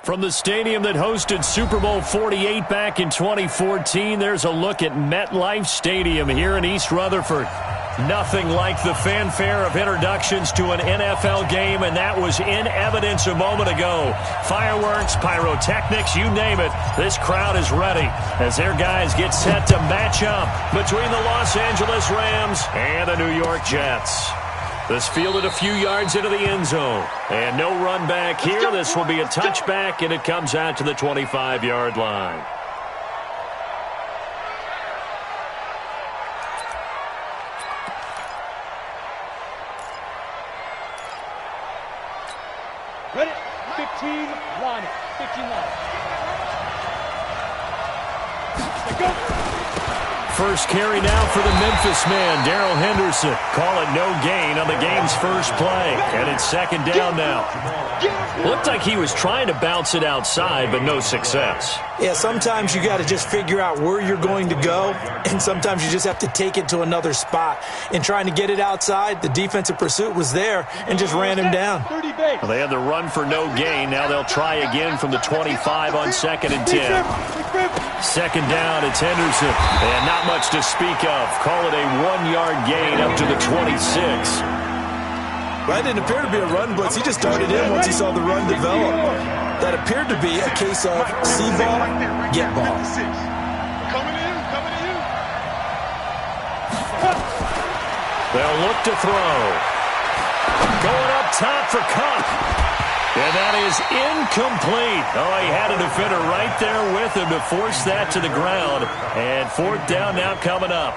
From the stadium that hosted Super Bowl 48 back in 2014, there's a look at MetLife Stadium here in East Rutherford. Nothing like the fanfare of introductions to an NFL game, and that was in evidence a moment ago. Fireworks, pyrotechnics, you name it. This crowd is ready as their guys get set to match up between the Los Angeles Rams and the New York Jets. This fielded a few yards into the end zone. And no run back here. This will be a touchback, and it comes out to the 25-yard line. Ready? 15 line. 15 line. Go. First carry now for the Memphis man, Darrell Henderson. Call it no gain on the game's first play. And it's second down now. Looked like he was trying to bounce it outside, but no success. Yeah, sometimes you got to just figure out where you're going to go, and sometimes you just have to take it to another spot. In trying to get it outside, the defensive pursuit was there and just ran him down. Well, they had the run for no gain. Now they'll try again from the 25 on 2nd and 10. Second down, it's Henderson. And not much to speak of. Call it a 1-yard gain up to the 26. Well, it didn't appear to be a run blitz. He just darted in once he saw the run develop. That appeared to be a case of see ball, get ball. Coming in. They'll look to throw. Going up top for Cup. And that is incomplete. Oh, he had a defender right there with him to force that to the ground. And fourth down now coming up.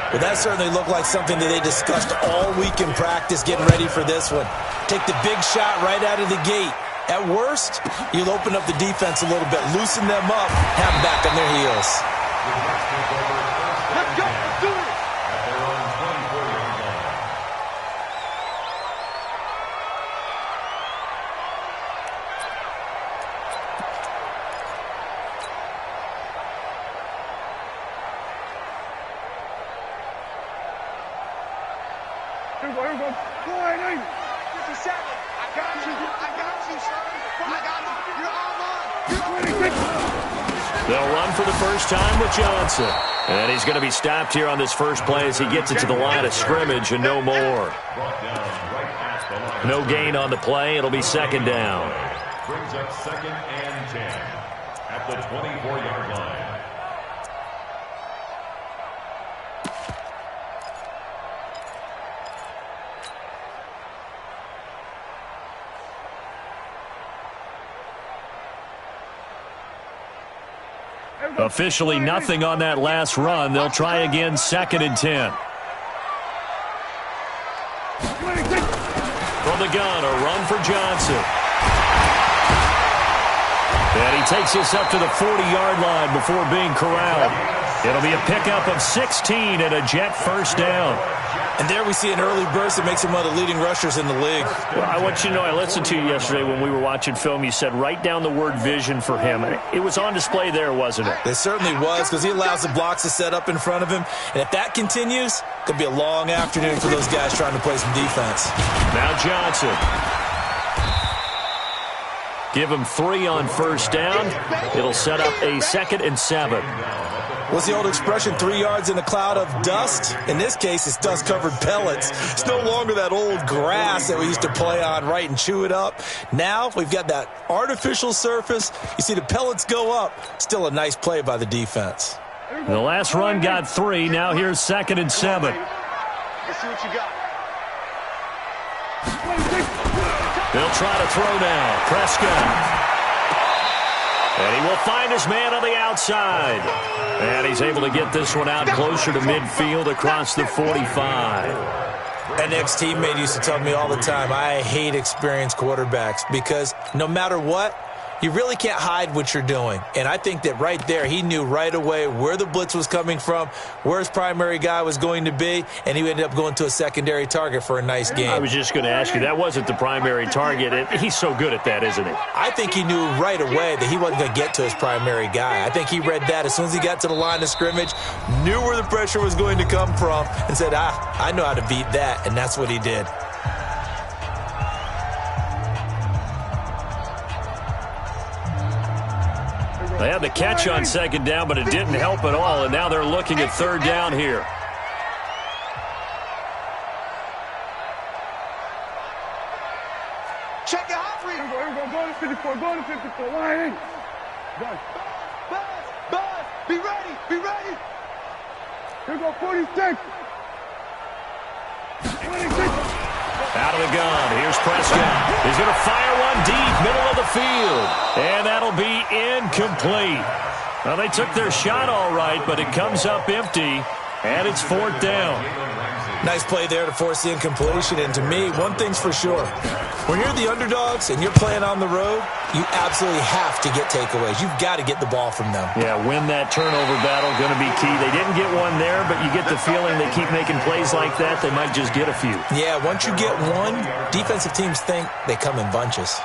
Well, that certainly looked like something that they discussed all week in practice getting ready for this one. Take the big shot right out of the gate. At worst, you'll open up the defense a little bit, loosen them up, have them back on their heels. Let's go. Let's do it. Here we go. 50 seconds. I got you, son. I got you. You're all mine. They'll run for the first time with Johnson. And he's going to be stopped here on this first play as he gets it to the line of scrimmage and no more. No gain on the play. It'll be second down. Brings up 2nd and 10 at the 24-yard line. Officially nothing on that last run. They'll try again 2nd and 10. From the gun, a run for Johnson. And he takes this up to the 40-yard line before being corralled. It'll be a pickup of 16 and a Jet first down. And there we see an early burst that makes him one of the leading rushers in the league. Well, I want you to know, I listened to you yesterday when we were watching film. You said write down the word vision for him. It was on display there, wasn't it? It certainly was, because he allows the blocks to set up in front of him. And if that continues, it could be a long afternoon for those guys trying to play some defense. Now Johnson. Give him 3 on first down. It'll set up a 2nd and 7. What's the old expression, 3 yards in a cloud of dust? In this case, it's dust-covered pellets. It's no longer that old grass that we used to play on, right, and chew it up. Now we've got that artificial surface. You see the pellets go up. Still a nice play by the defense. The last run got 3. Now here's 2nd and 7. Let's see what you got. They'll try to throw now. Prescott. And he will find his man on the outside. And he's able to get this one out closer to midfield across the 45. An ex-teammate used to tell me all the time, I hate experienced quarterbacks because no matter what, you really can't hide what you're doing. And I think that right there, he knew right away where the blitz was coming from, where his primary guy was going to be, and he ended up going to a secondary target for a nice game. I was just going to ask you, that wasn't the primary target. He's so good at that, isn't he? I think he knew right away that he wasn't going to get to his primary guy. I think he read that as soon as he got to the line of scrimmage, knew where the pressure was going to come from, and said, I know how to beat that, and that's what he did. They had the catch on second down, but it didn't help at all, and now they're looking at third down here. Check it out, Reed. Here we go. Go to 54. Go to 54. Line in. Done. Buzz. Be ready. Be ready. Here we go. 46. 26. Out of the gun. Here's Prescott. He's going to fire one deep, middle of the field. And that'll be incomplete. Well, they took their shot all right, but it comes up empty, and it's fourth down. Nice play there to force the incompletion. And to me, one thing's for sure. When you're the underdogs and you're playing on the road, you absolutely have to get takeaways. You've got to get the ball from them. Yeah, win that turnover battle, going to be key. They didn't get one there, but you get the feeling they keep making plays like that, they might just get a few. Yeah, once you get one, defensive teams think they come in bunches.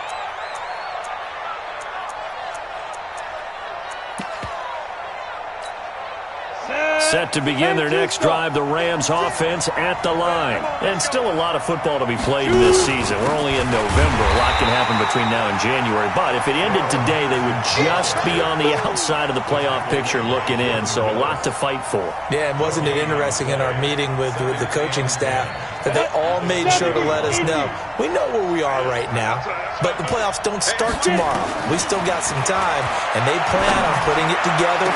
Set to begin their next drive, the Rams offense at the line. And still a lot of football to be played this season. We're only in November. A lot can happen between now and January. But if it ended today, they would just be on the outside of the playoff picture looking in. So a lot to fight for. Yeah, and wasn't it interesting in our meeting with the coaching staff that they all made sure to let us know, we know where we are right now, but the playoffs don't start tomorrow. We still got some time, and they plan on putting it together,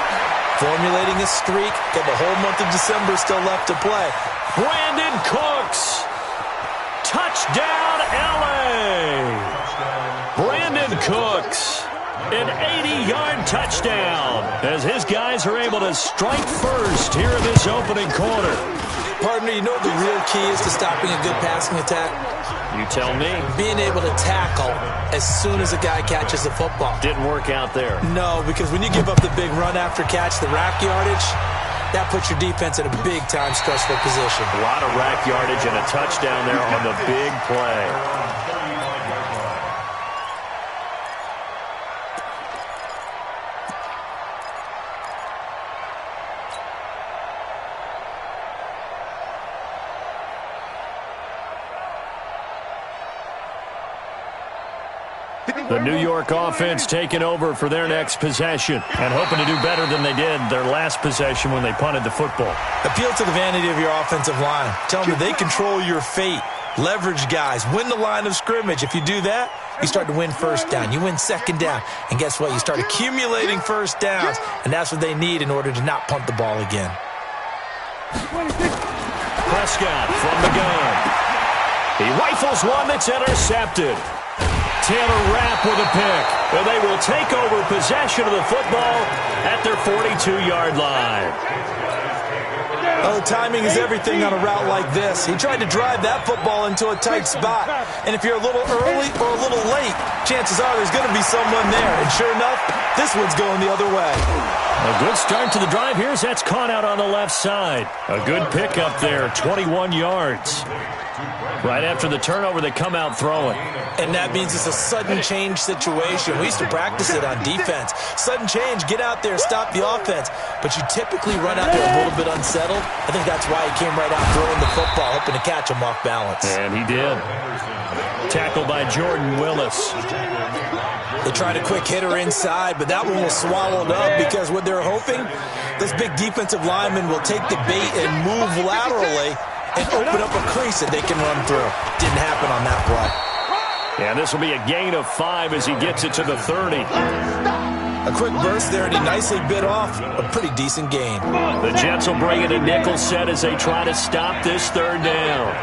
formulating a streak, got the whole month of December still left to play. Brandon Cooks. Touchdown, L.A. Brandon Cooks. An 80-yard touchdown as his guys are able to strike first here in this opening quarter. Partner, you know what the real key is to stopping a good passing attack? You tell me. Being able to tackle as soon as a guy catches the football. Didn't work out there. No, because when you give up the big run after catch, the rack yardage, that puts your defense in a big-time stressful position. A lot of rack yardage and a touchdown there on the big play. The New York offense taking over for their next possession and hoping to do better than they did their last possession when they punted the football. Appeal to the vanity of your offensive line. Tell them they control your fate. Leverage guys. Win the line of scrimmage. If you do that, you start to win first down. You win second down. And guess what? You start accumulating first downs. And that's what they need in order to not punt the ball again. Prescott from the gun. He rifles one that's intercepted. Taylor Rapp with a pick. And they will take over possession of the football at their 42-yard line. Oh, timing is everything on a route like this. He tried to drive that football into a tight spot. And if you're a little early or a little late, chances are there's going to be someone there. And sure enough, this one's going the other way. A good start to the drive here as that's caught out on the left side. A good pickup there, 21 yards. Right after the turnover, they come out throwing. And that means it's a sudden change situation. We used to practice it on defense. Sudden change, get out there, stop the offense. But you typically run out there a little bit unsettled. I think that's why he came right out throwing the football, hoping to catch him off balance. And he did. Tackled by Jordan Willis. They tried a quick hitter inside, but that one was swallowed up because what they're hoping, this big defensive lineman will take the bait and move laterally and open up a crease that they can run through. Didn't happen on that play. And this will be a gain of 5 as he gets it to the 30. A quick burst there, and he nicely bit off a pretty decent gain. The Jets will bring in a nickel set as they try to stop this third down.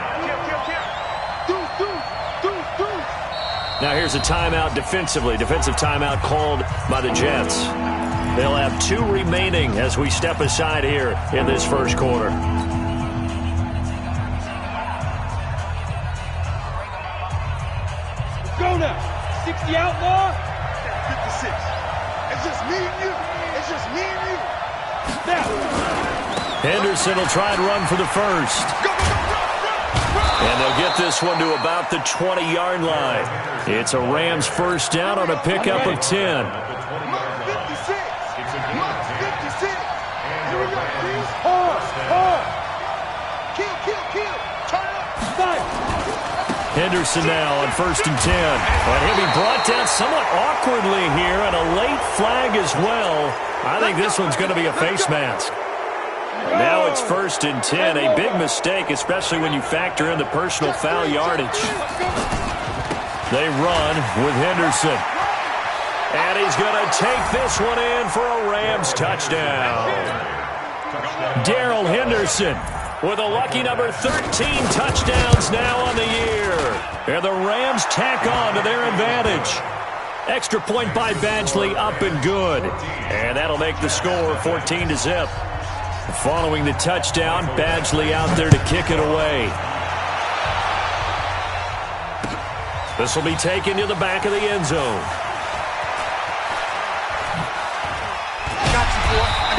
Now here's a timeout defensively. Defensive timeout called by the Jets. They'll have 2 remaining as we step aside here in this first quarter. Go now. 60 outlaw. 56. It's just me and you. It's just me and you. Now. Henderson will try and run for the first. Go, go, go, run. And they'll get this one to about the 20-yard line. It's a Rams first down on a pickup of 10. Mark 56. Mark 56. Here we go, please. Hard. Kill. Turn up. Fight. Henderson now on 1st and 10. But he'll be brought down somewhat awkwardly here, and a late flag as well. I think this one's going to be a face mask. Now it's 1st and 10. A big mistake, especially when you factor in the personal foul yardage. They run with Henderson. And he's going to take this one in for a Rams touchdown. Darrell Henderson with a lucky number 13 touchdowns now on the year. And the Rams tack on to their advantage. Extra point by Badgley, up and good. And that'll make the score 14-0. Following the touchdown, Badgley out there to kick it away. This will be taken to the back of the end zone.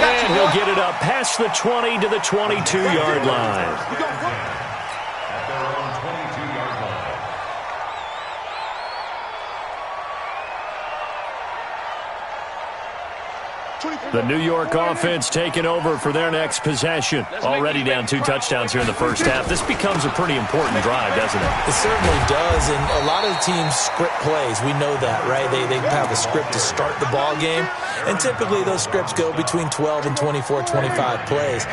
And he'll get it up past the 20 to the 22-yard line. At their own 22-yard line. The New York offense taking over for their next possession. Already down 2 touchdowns here in the first half. This becomes a pretty important drive, doesn't it? It certainly does, and a lot of the teams script plays. We know that, right? They have a script to start the ball game, and typically those scripts go between 12 and 24, 25 plays.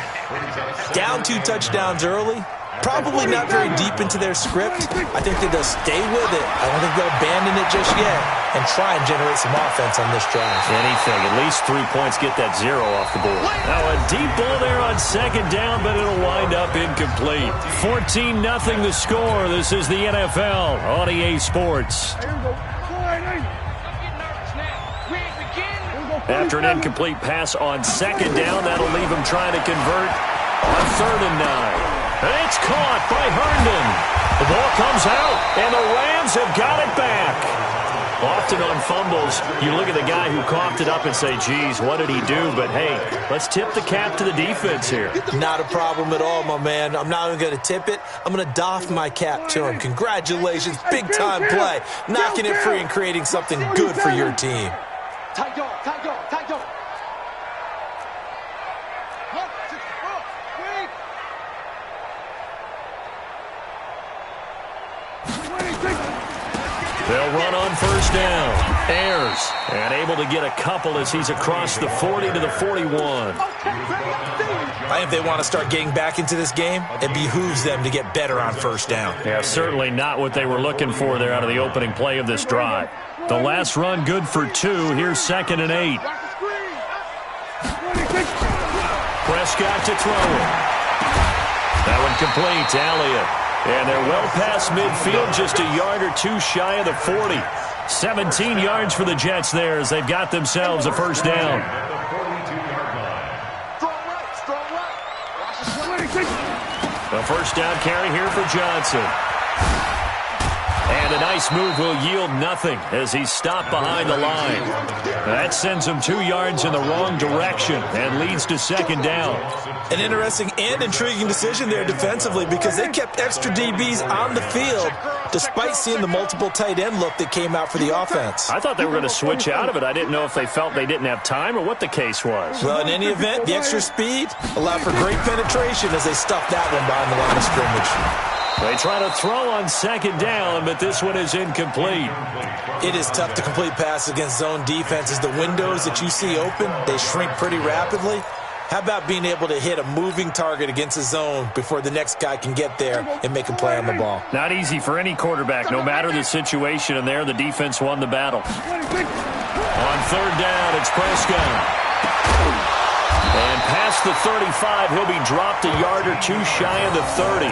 Down 2 touchdowns early, probably not very deep into their script. I think that they'll stay with it. I don't think they'll abandon it just yet and try and generate some offense on this drive. Anything, at least 3 points, get that 0 off the board. Now a deep ball there on 2nd down, but it'll wind up incomplete. 14-0 the score. This is the NFL on EA Sports. After an incomplete pass on 2nd down, that'll leave him trying to convert on 3rd and 9. And it's caught by Herndon. The ball comes out, and the Rams have got it back. Often on fumbles, you look at the guy who coughed it up and say, geez, what did he do? But, hey, let's tip the cap to the defense here. Not a problem at all, my man. I'm not even going to tip it. I'm going to doff my cap to him. Congratulations, big-time play. Knocking it free and creating something good for your team. Tight dog, tight dog, tight dog. They'll run on 1st down. Ayers, and able to get a couple as he's across the 40 to the 41. I think they want to start getting back into this game. It behooves them to get better on 1st down. Yeah, certainly not what they were looking for there out of the opening play of this drive. The last run good for 2. Here's 2nd and 8. Prescott to throw it. That one complete. Elliott. And they're well past midfield, just a yard or 2 shy of the 40. 17 yards for the Jets there as they've got themselves a 1st down. A 1st down carry here for Johnson. And a nice move will yield nothing as he's stopped behind the line. That sends him 2 yards in the wrong direction and leads to 2nd down. An interesting and intriguing decision there defensively because they kept extra DBs on the field despite seeing the multiple tight end look that came out for the offense. I thought they were going to switch out of it. I didn't know if they felt they didn't have time or what the case was. Well, in any event, the extra speed allowed for great penetration as they stuffed that one behind the line of scrimmage. They try to throw on 2nd down, but this one is incomplete. It is tough to complete passes against zone defenses. The windows that you see open, they shrink pretty rapidly. How about being able to hit a moving target against a zone before the next guy can get there and make a play on the ball? Not easy for any quarterback, no matter the situation, and there the defense won the battle. On 3rd down, it's Prescott. And past the 35, he'll be dropped a yard or 2 shy of the 30.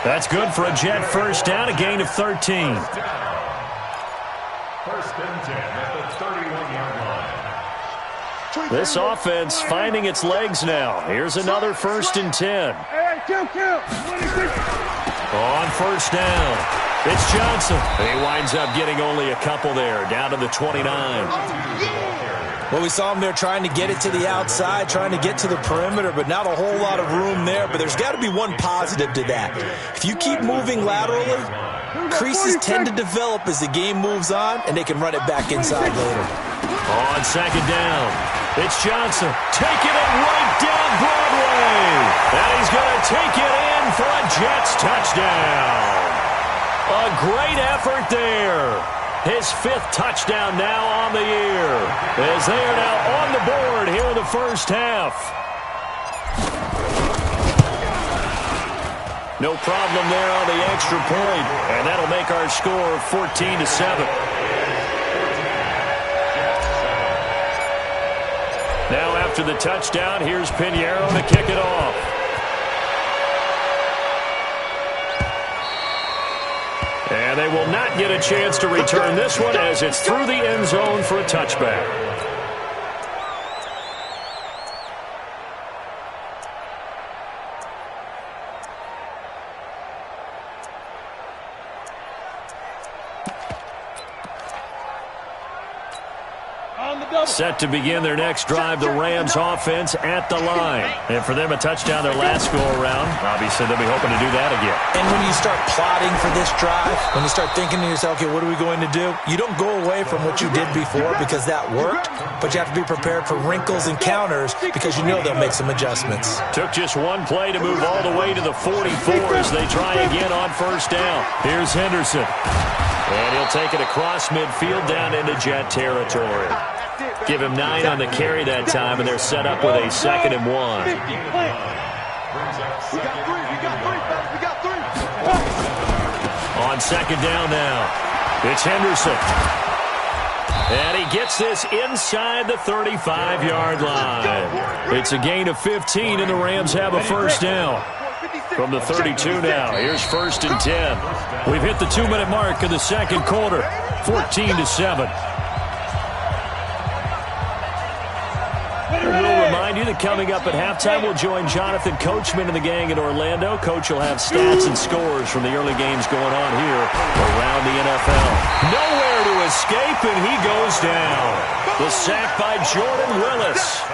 That's good for a Jet 1st down, a gain of 13. 1st and 10 at the 31-yard line. This offense finding its legs now. Here's another 1st and 10. On 1st down, it's Johnson. He winds up getting only a couple there, down to the 29. Well, we saw him there trying to get it to the outside, trying to get to the perimeter, but not a whole lot of room there. But there's got to be one positive to that. If you keep moving laterally, creases tend to develop as the game moves on, and they can run it back inside later. On 2nd down, it's Johnson taking it right down Broadway. And he's going to take it in for a Jets touchdown. A great effort there. His 5th touchdown now on the year, as they are now on the board here in the first half. No problem there on the extra point, and that'll make our score 14-7. Now after the touchdown, here's Pinheiro to kick it off. And they will not get a chance to return this one as it's through the end zone for a touchback. Set to begin their next drive, the Rams offense at the line. And for them, a touchdown their last go-around. Obviously, they'll be hoping to do that again. And when you start plotting for this drive, when you start thinking to yourself, okay, what are we going to do? You don't go away from what you did before because that worked, but you have to be prepared for wrinkles and counters because you know they'll make some adjustments. Took just one play to move all the way to the 44 as they try again on first down. Here's Henderson. And he'll take it across midfield down into Jet territory. Give him 9 on the carry that time, and they're set up with a 2nd and 1. On 2nd down now, it's Henderson. And he gets this inside the 35-yard line. It's a gain of 15, and the Rams have a first down. From the 32 now, here's 1st and 10. We've hit the 2-minute mark of the second quarter, 14-7. We'll remind you that coming up at halftime, we'll join Jonathan Coachman and the gang in Orlando. Coach will have stats and scores from the early games going on here around the NFL. Nowhere to escape, and he goes down. The sack by Jordan Willis.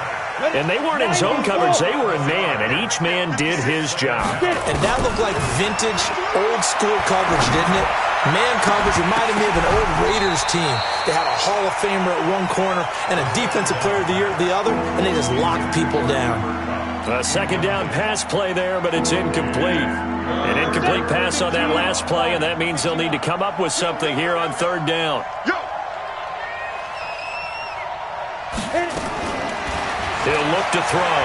And they weren't in zone coverage, they were in man, and each man did his job. And that looked like vintage, old-school coverage, didn't it? Man coverage reminded me of an old Raiders team. They had a Hall of Famer at one corner and a Defensive Player of the Year at the other, and they just locked people down. A 2nd down pass play there, but it's incomplete. An incomplete pass on that last play, and that means they'll need to come up with something here on 3rd down. He'll look to throw.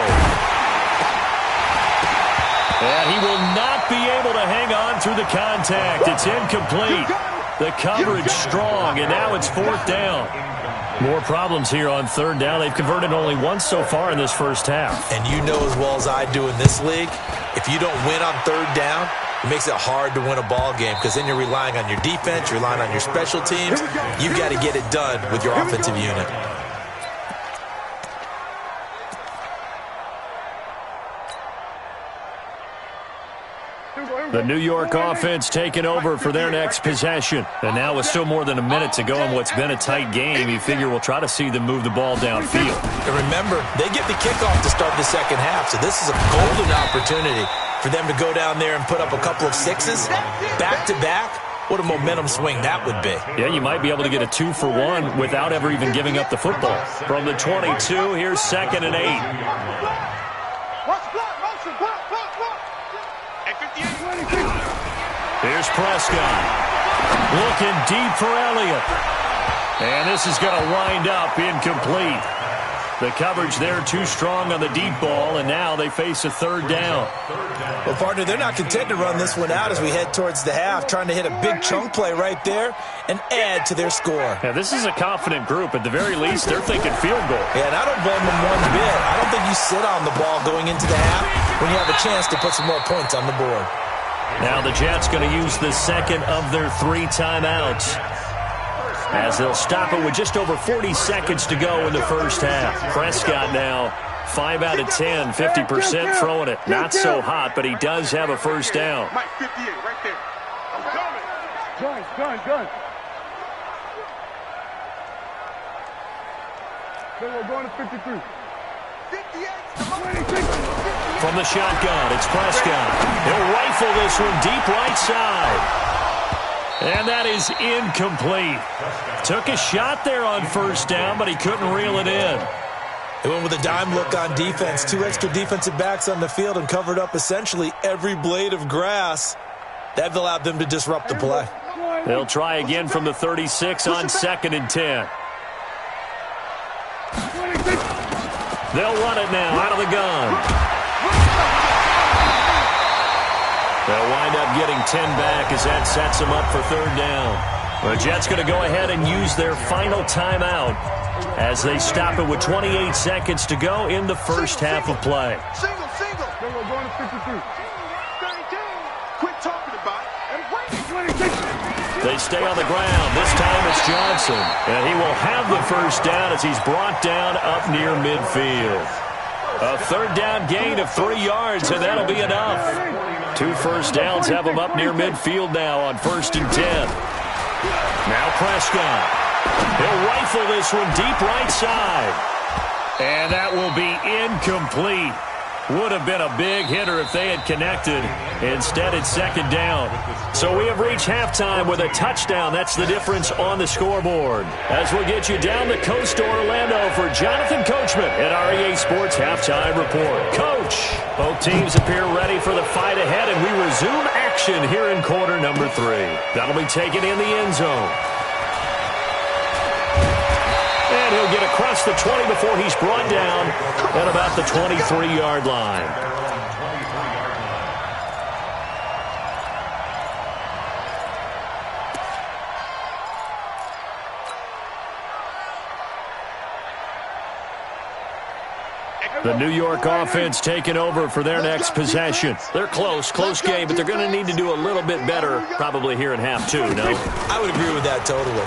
And he will not be able to hang on through the contact. It's incomplete. The coverage strong, and now it's 4th down. More problems here on 3rd down. They've converted only once so far in this first half. And you know as well as I do in this league, if you don't win on 3rd down, it makes it hard to win a ball game because then you're relying on your defense, you're relying on your special teams. You've got to get it done with your offensive unit. The New York offense taking over for their next possession. And now with still more than a minute to go in what's been a tight game, you figure we'll try to see them move the ball downfield. And remember, they get the kickoff to start the second half, so this is a golden opportunity for them to go down there and put up a couple of 6s back-to-back. What a momentum swing that would be. Yeah, you might be able to get a 2-for-1 without ever even giving up the football. From the 22, here's 2nd and 8. Here's Prescott. Looking deep for Elliott. And this is going to wind up incomplete. The coverage there too strong on the deep ball, and now they face a 3rd down. Well, partner, they're not content to run this one out as we head towards the half, trying to hit a big chunk play right there and add to their score. Yeah, this is a confident group. At the very least, they're thinking field goal. Yeah, and I don't blame them one bit. I don't think you sit on the ball going into the half when you have a chance to put some more points on the board. Now the Jets going to use the 2nd of their 3 timeouts as they'll stop it with just over 40 seconds to go in the first half. Prescott now 5 out of 10, 50% throwing it. Not so hot, but he does have a first down. Mike 58 right there. I'm coming. Gun. We're going to 53. 58. From the shotgun, it's Prescott. He'll rifle this one deep right side. And that is incomplete. Took a shot there on first down, but he couldn't reel it in. They went with a dime look on defense. 2 extra defensive backs on the field and covered up essentially every blade of grass. That allowed them to disrupt the play. They'll try again from the 36 on 2nd and 10. They'll run it now out of the gun. They'll wind up getting 10 back as that sets them up for 3rd down. The Jets going to go ahead and use their final timeout as they stop it with 28 seconds to go in the first half of play. Single. Then we're going to 52. 32. Quit talking about it. They stay on the ground. This time it's Johnson. And he will have the first down as he's brought down up near midfield. A 3rd down gain of 3 yards, and that'll be enough. 2 first downs have him up near midfield now on 1st and 10. Now Prescott. He'll rifle this one deep right side. And that will be incomplete. Would have been a big hitter if they had connected. Instead, it's 2nd down. So we have reached halftime with a touchdown. That's the difference on the scoreboard. As we'll get you down the coast to Orlando for Jonathan Coachman at REA Sports Halftime Report. Coach, both teams appear ready for the fight ahead, and we resume action here in quarter number 3. That'll be taken in the end zone. And he'll get across the 20 before he's brought down at about the 23-yard line. The New York offense taking over for their next possession. They're close game, but they're going to need to do a little bit better probably here in half 2, no? I would agree with that totally.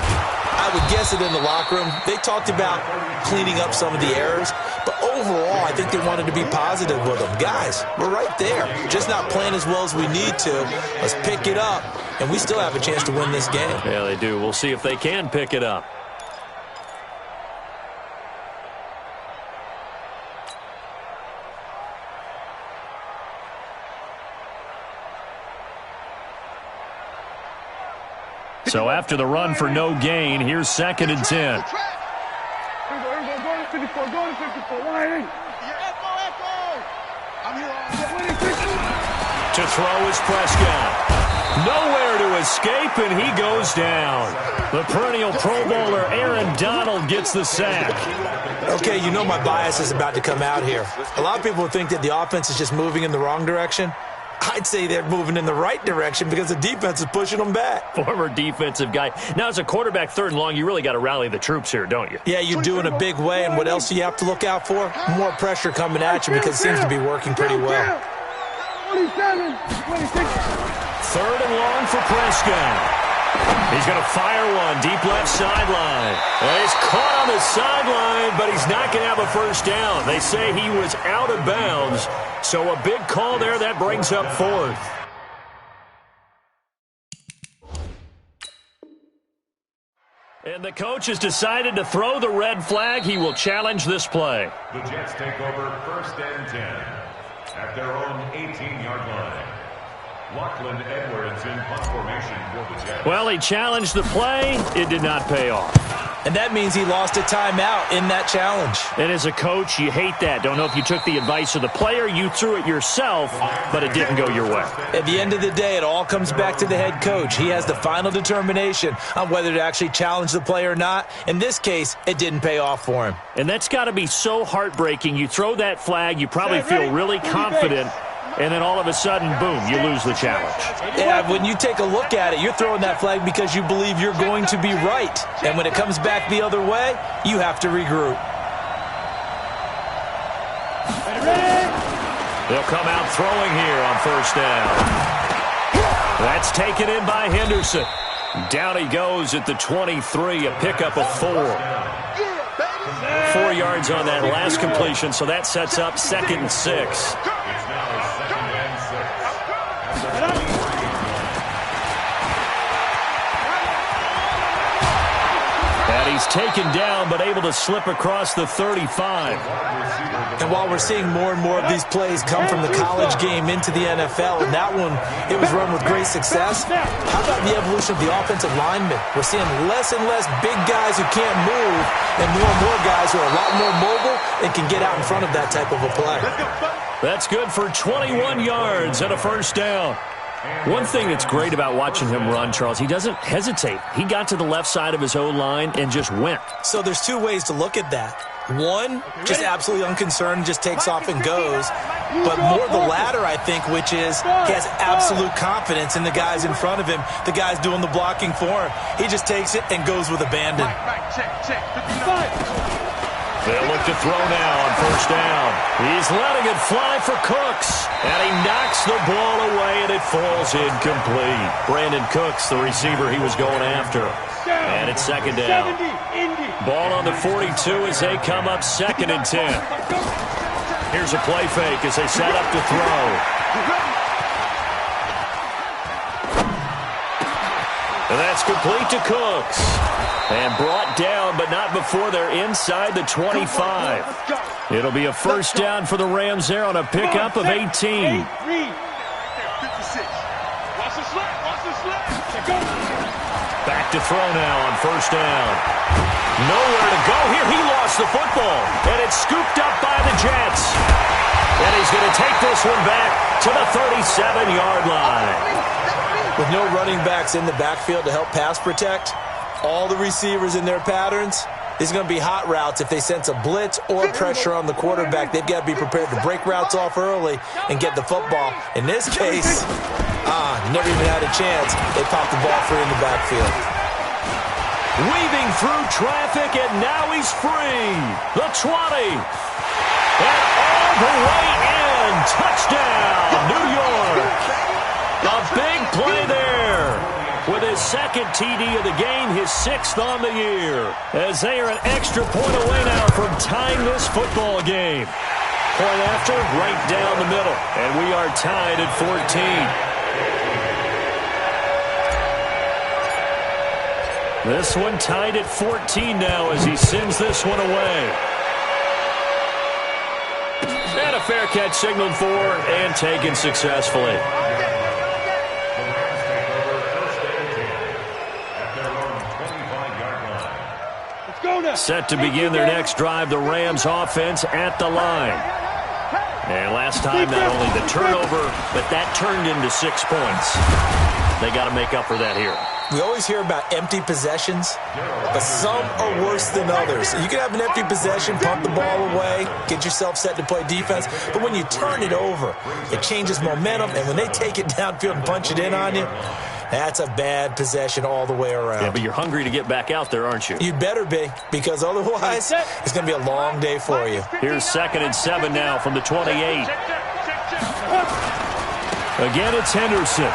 I would guess it in the locker room. They talked about cleaning up some of the errors, but overall, I think they wanted to be positive with them. Guys, we're right there. Just not playing as well as we need to. Let's pick it up, and we still have a chance to win this game. Yeah, they do. We'll see if they can pick it up. So after the run for no gain, here's 2nd and 10. Go to 54. Line in. I'm here. To throw is Prescott. Nowhere to escape, and he goes down. The perennial Pro Bowler Aaron Donald gets the sack. Okay, you know my bias is about to come out here. A lot of people think that the offense is just moving in the wrong direction. I'd say they're moving in the right direction because the defense is pushing them back. Former defensive guy. Now, as a quarterback 3rd and long, you really got to rally the troops here, don't you? Yeah, you do in a big way, and what else do you have to look out for? More pressure coming at you because it seems to be working pretty well. 27, 26. 3rd and long for Prescott. He's going to fire one deep left sideline. Well, he's caught on the sideline, but he's not going to have a first down. They say he was out of bounds, so a big call there. That brings up 4th. And the coach has decided to throw the red flag. He will challenge this play. The Jets take over 1st and 10 at their own 18-yard line. Lachlan Edwards in punt formation for the Jets. Well, he challenged the play. It did not pay off. And that means he lost a timeout in that challenge. And as a coach, you hate that. Don't know if you took the advice of the player. You threw it yourself, but it didn't go your way. At the end of the day, it all comes back to the head coach. He has the final determination on whether to actually challenge the play or not. In this case, it didn't pay off for him. And that's got to be so heartbreaking. You throw that flag, you probably feel really confident, and then all of a sudden, boom, you lose the challenge. Yeah, when you take a look at it, you're throwing that flag because you believe you're going to be right. And when it comes back the other way, you have to regroup. They'll come out throwing here on 1st down. That's taken in by Henderson. Down he goes at the 23, a pickup of 4. 4 yards on that last completion, so that sets up 2nd and 6. And he's taken down, but able to slip across the 35. And while we're seeing more and more of these plays come from the college game into the NFL, and that one, it was run with great success, how about the evolution of the offensive linemen? We're seeing less and less big guys who can't move, and more guys who are a lot more mobile and can get out in front of that type of a play. That's good for 21 yards and a first down. One thing that's great about watching him run, Charles, he doesn't hesitate. He got to the left side of his O-line and just went. So there's two ways to look at that. One, just absolutely unconcerned, just takes off and goes. But more the latter, I think, which is he has absolute confidence in the guys in front of him, the guys doing the blocking for him. He just takes it and goes with abandon. They'll look to throw now on first down. He's letting it fly for Cooks. And he knocks the ball away, and it falls incomplete. Brandon Cooks, the receiver he was going after. And it's second down. Ball on the 42 as they come up 2nd and 10. Here's a play fake as they set up to throw. And that's complete to Cooks. And brought down, but not before they're inside the 25. It'll be a first down for the Rams there on a pickup of 18. Back to throw now on first down. Nowhere to go here. He lost the football. And it's scooped up by the Jets. And he's going to take this one back to the 37-yard line. With no running backs in the backfield to help pass protect, all the receivers in their patterns, these are going to be hot routes if they sense a blitz or pressure on the quarterback. They've got to be prepared to break routes off early and get the football. In this case, never even had a chance. They popped the ball free in the backfield. Weaving through traffic, and now he's free. The 20. And all the way in. Touchdown, New York. A big play there. With his second TD of the game, his 6th on the year. As they are an extra point away now from tying this football game. Point after, right down the middle. And we are tied at 14. This one tied at 14 now as he sends this one away. And a fair catch signaled for and taken successfully. Set to begin their next drive, the Rams offense at the line. And last time, not only the turnover, but that turned into 6 points. They got to make up for that here. We always hear about empty possessions, but some are worse than others. You can have an empty possession, pump the ball away, get yourself set to play defense, but when you turn it over, it changes momentum, and when they take it downfield and punch it in on you, that's a bad possession all the way around. Yeah, but you're hungry to get back out there, aren't you? You better be, because otherwise, it's going to be a long day for you. Here's 2nd and 7 now from the 28. Again, it's Henderson.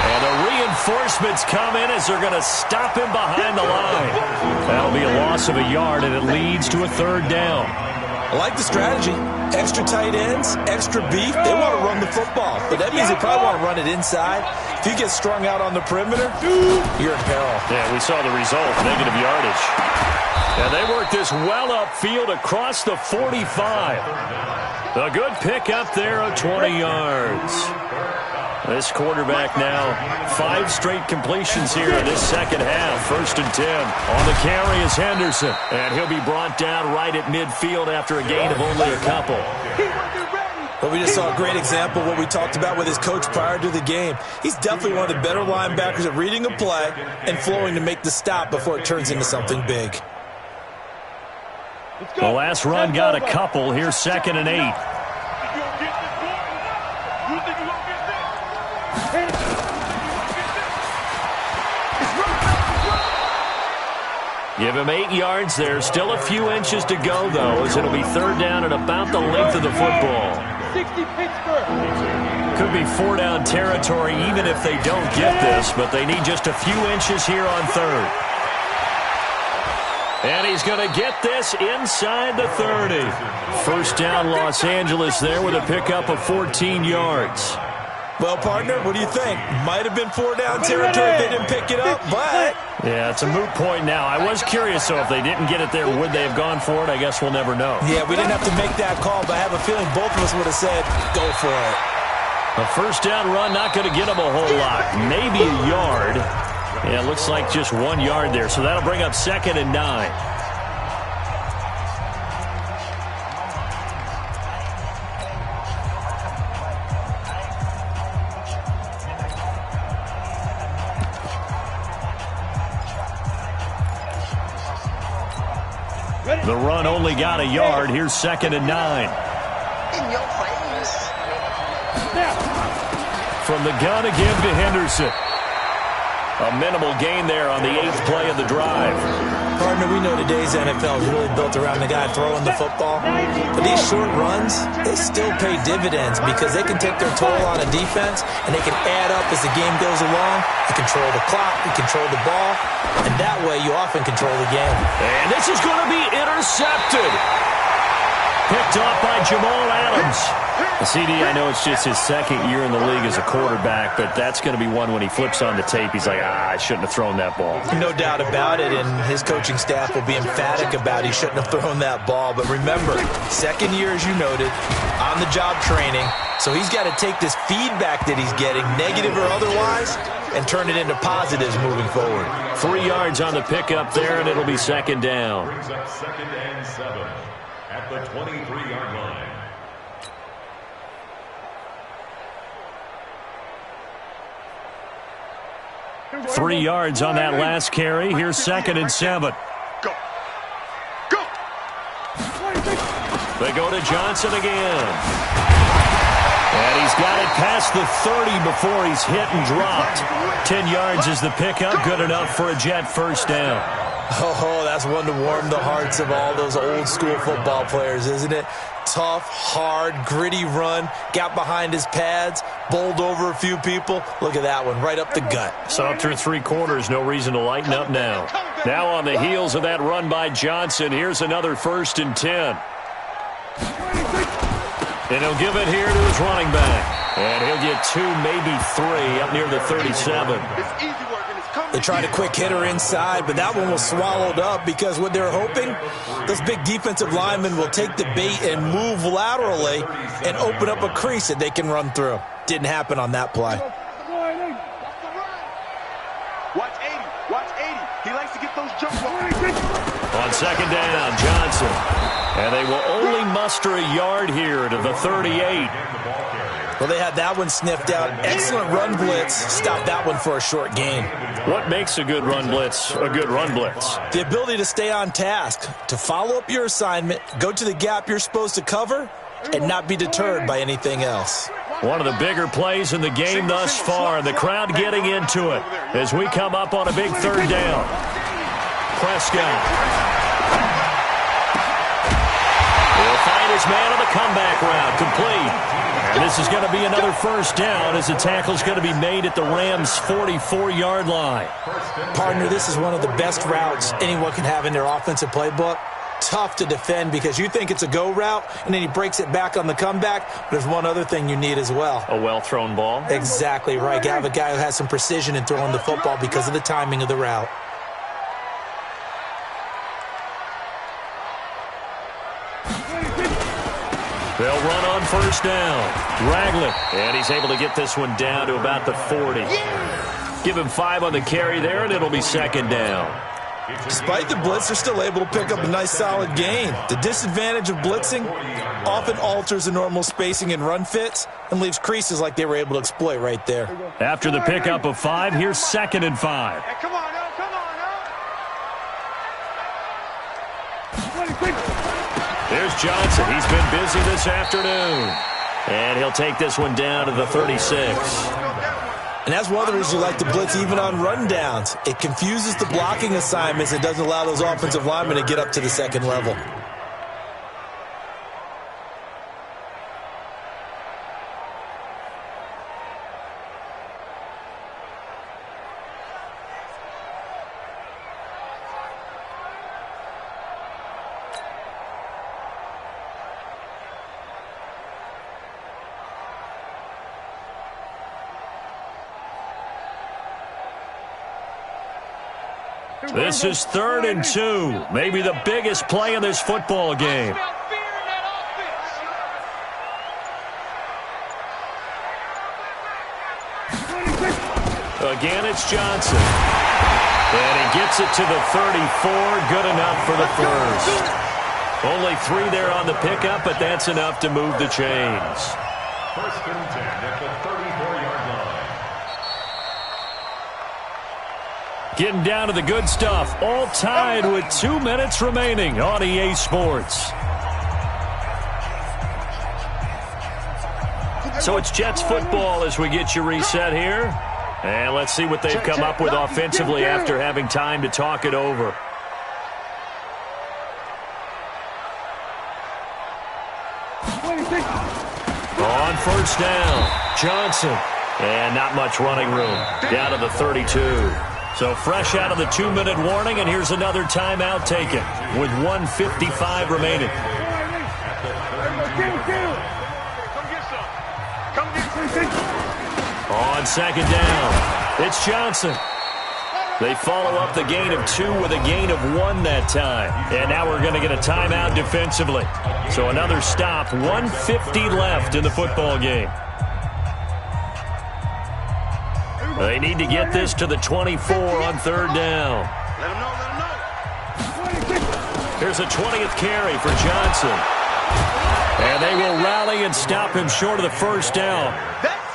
And the reinforcements come in as they're going to stop him behind the line. That'll be a loss of a yard, and it leads to a 3rd down. I like the strategy. Extra tight ends, extra beef. They want to run the football, but that means they probably want to run it inside. If you get strung out on the perimeter, you're in peril. Yeah, we saw the result, negative yardage. And they work this well upfield across the 45. A good pick up there of 20 yards. This quarterback now, 5 straight completions here in this second half. 1st and 10. On the carry is Henderson. And he'll be brought down right at midfield after a gain of only a couple. But we just saw a great example of what we talked about with his coach prior to the game. He's definitely one of the better linebackers at reading a play and flowing to make the stop before it turns into something big. The last run got a couple. Here's 2nd and 8. Give him 8 yards there. Still a few inches to go, though, as it'll be 3rd down at about the length of the football. 60 Pittsburgh. Could be 4-down territory even if they don't get this, but they need just a few inches here on 3rd. And he's going to get this inside the 30. First down, Los Angeles there with a pickup of 14 yards. Well, partner, what do you think? Might have been 4-down territory if they didn't pick it up, but... Yeah, it's a moot point now. I was curious, though, if they didn't get it there, would they have gone for it? I guess we'll never know. Yeah, we didn't have to make that call, but I have a feeling both of us would have said, go for it. A first down run, not going to get them a whole lot. Maybe a yard. Yeah, it looks like just 1 yard there, so that'll bring up 2nd and 9. The run only got a yard. Here's 2nd and 9. In your face. From the gun again to Henderson. A minimal gain there on the 8th play of the drive. Partner, we know today's NFL is really built around the guy throwing the football. But these short runs, they still pay dividends because they can take their toll on a defense and they can add up as the game goes along. You control the clock, you control the ball, and that way you often control the game. And this is going to be intercepted. Picked off by Jamal Adams. CD, I know it's just his 2nd year in the league as a quarterback, but that's going to be one when he flips on the tape. He's like, I shouldn't have thrown that ball. No doubt about it, and his coaching staff will be emphatic about he shouldn't have thrown that ball. But remember, 2nd year, as you noted, on-the-job training. So he's got to take this feedback that he's getting, negative or otherwise, and turn it into positives moving forward. 3 yards on the pickup there, and it'll be 2nd down. Brings up 2nd and 7 at the 23-yard line. 3 yards on that last carry. Here's 2nd and 7. Go. Go. They go to Johnson again. And he's got it past the 30 before he's hit and dropped. 10 yards is the pickup. Good enough for a Jet first down. Oh, that's one to warm the hearts of all those old-school football players, isn't it? Tough, hard, gritty run. Got behind his pads, bowled over a few people. Look at that one, right up the gut. Saw through 3 quarters. No reason to lighten up now. Now on the heels of that run by Johnson, here's another 1st and 10. And he'll give it here to his running back. And he'll get 2, maybe 3, up near the 37. It's easy work and it's coming. They tried a quick hitter inside, but that one was swallowed up because what they're hoping, those big defensive linemen will take the bait and move laterally and open up a crease that they can run through. Didn't happen on that play. Watch 80. Watch 80. He likes to get those jump balls. On 2nd down, Johnson. And they will only muster a yard here to the 38. Well, they had that one sniffed out. Excellent run blitz. Stopped that one for a short gain. What makes a good run blitz a good run blitz? The ability to stay on task, to follow up your assignment, go to the gap you're supposed to cover, and not be deterred by anything else. One of the bigger plays in the game thus far, and the crowd getting into it as we come up on a big 3rd down. Prescott. He'll find his man on the comeback route, complete. And this is going to be another 1st down as the tackle's going to be made at the Rams' 44-yard line. Partner, this is one of the best routes anyone can have in their offensive playbook. Tough to defend because you think it's a go route, and then he breaks it back on the comeback. But there's one other thing you need as well. A well-thrown ball? Exactly right. You have a guy who has some precision in throwing the football because of the timing of the route. They'll run on 1st down. Ragland. And he's able to get this one down to about the 40. Give him 5 on the carry there, and it'll be 2nd down. Despite the blitz, they're still able to pick up a nice solid gain. The disadvantage of blitzing often alters the normal spacing and run fits and leaves creases like they were able to exploit right there. After the pickup of 5, here's 2nd and 5. Hey, come on now, come on now. There's Johnson. He's been busy this afternoon. And he'll take this one down to the 36. And that's one of the reasons you like to blitz even on rundowns. It confuses the blocking assignments and doesn't allow those offensive linemen to get up to the 2nd level. This is 3rd and 2. Maybe the biggest play in this football game. Again, it's Johnson. And he gets it to the 34. Good enough for the 1st. Only 3 there on the pickup, but that's enough to move the chains. 1st and 10 at the 34-yard line. Getting down to the good stuff. All tied with 2 minutes remaining on EA Sports. So it's Jets football as we get you reset here. And let's see what they've come up with offensively after having time to talk it over. On first down, Johnson. And not much running room. Down to the 32. So fresh out of the 2-minute warning, and here's another timeout taken with 1:55 remaining. On second down, it's Johnson. They follow up the gain of 2 with a gain of 1 that time. And now we're going to get a timeout defensively. So another stop, 1:50 left in the football game. They need to get this to the 24 on third down. Let him know. Here's a 20th carry for Johnson. And they will rally and stop him short of the first down.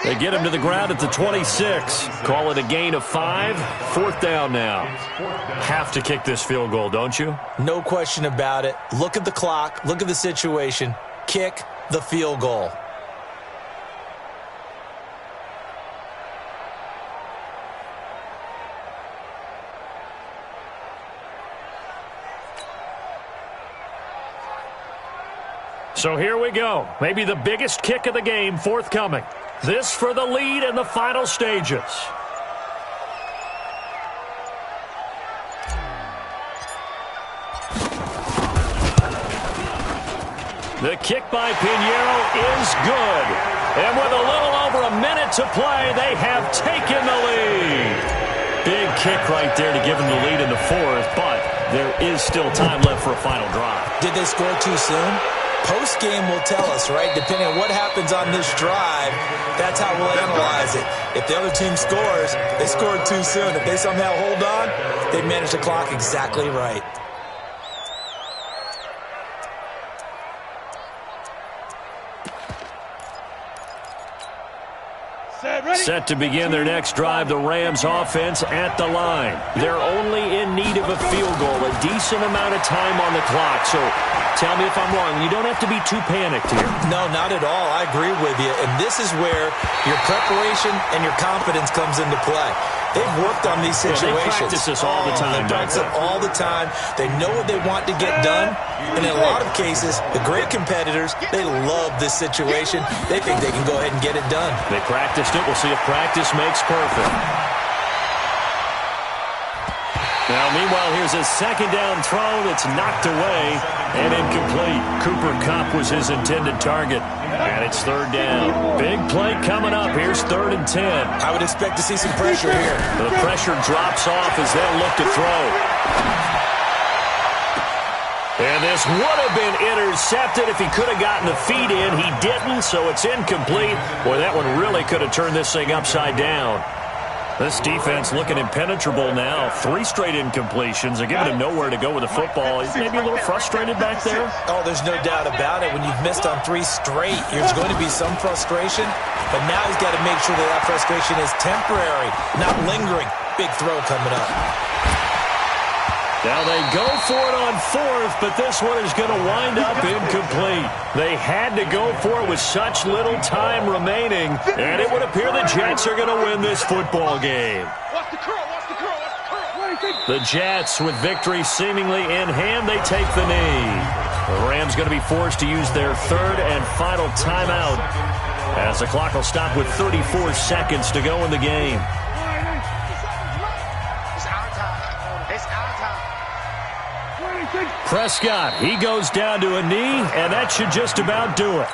They get him to the ground at the 26. Call it a gain of 5. Fourth down now. Have to kick this field goal, don't you? No question about it. Look at the clock. Look at the situation. Kick the field goal. So here we go. Maybe the biggest kick of the game forthcoming. This for the lead in the final stages. The kick by Pinheiro is good. And with a little over a minute to play, they have taken the lead. Big kick right there to give them the lead in the fourth, but there is still time left for a final drive. Did they score too soon? Post-game will tell us, right? Depending on what happens on this drive, that's how we'll analyze it. If the other team scores, they scored too soon. If they somehow hold on, they managed the clock exactly right. Set to begin their next drive, the Rams offense at the line. They're only in need of a field goal, a decent amount of time on the clock. So tell me if I'm wrong. You don't have to be too panicked here. No, not at all. I agree with you. And this is where your preparation and your confidence comes into play. They've worked on these situations. They practice this all the time. They practice it all the time. They know what they want to get done. And in a lot of cases, the great competitors, they love this situation. They think they can go ahead and get it done. They practiced it. We'll see if practice makes perfect. Now, meanwhile, here's a second down throw that's knocked away and incomplete. Cooper Kupp was his intended target. And it's third down. Big play coming up. Here's 3rd and 10. I would expect to see some pressure here. The pressure drops off as they'll look to throw. And this would have been intercepted if he could have gotten the feet in. He didn't, so it's incomplete. Boy, that one really could have turned this thing upside down. This defense looking impenetrable now. 3 straight incompletions. They're giving him nowhere to go with the football. He's maybe a little frustrated back there. Oh, there's no doubt about it. When you've missed on 3 straight, there's going to be some frustration. But now he's got to make sure that frustration is temporary, not lingering. Big throw coming up. Now they go for it on 4th, but this one is going to wind up incomplete. They had to go for it with such little time remaining, and it would appear the Jets are going to win this football game. Watch the curl, watch the curl, watch the curl. The Jets, with victory seemingly in hand, they take the knee. The Rams going to be forced to use their 3rd and final timeout as the clock will stop with 34 seconds to go in the game. Prescott, he goes down to a knee, and that should just about do it.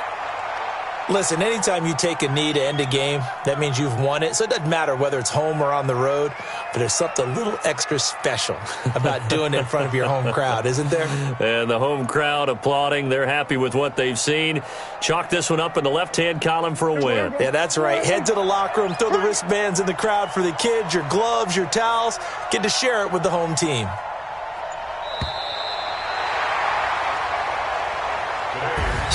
Listen, anytime you take a knee to end a game, that means you've won it. So it doesn't matter whether it's home or on the road, but there's something a little extra special about doing it in front of your home crowd, isn't there? And the home crowd applauding. They're happy with what they've seen. Chalk this one up in the left-hand column for a win. Yeah, that's right. Head to the locker room, throw the wristbands in the crowd for the kids, your gloves, your towels. Get to share it with the home team.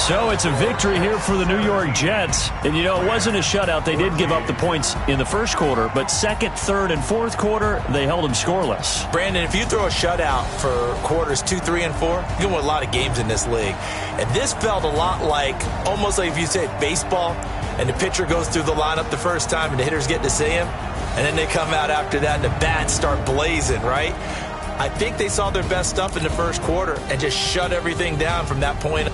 So it's a victory here for the New York Jets. And, you know, it wasn't a shutout. They did give up the points in the first quarter, but second, third, and fourth quarter, they held them scoreless. Brandon, if you throw a shutout for quarters 2, 3, and 4, you're going to win a lot of games in this league. And this felt a lot like, almost like if you said baseball, and the pitcher goes through the lineup the first time and the hitters get to see him, and then they come out after that and the bats start blazing, right? I think they saw their best stuff in the first quarter and just shut everything down from that point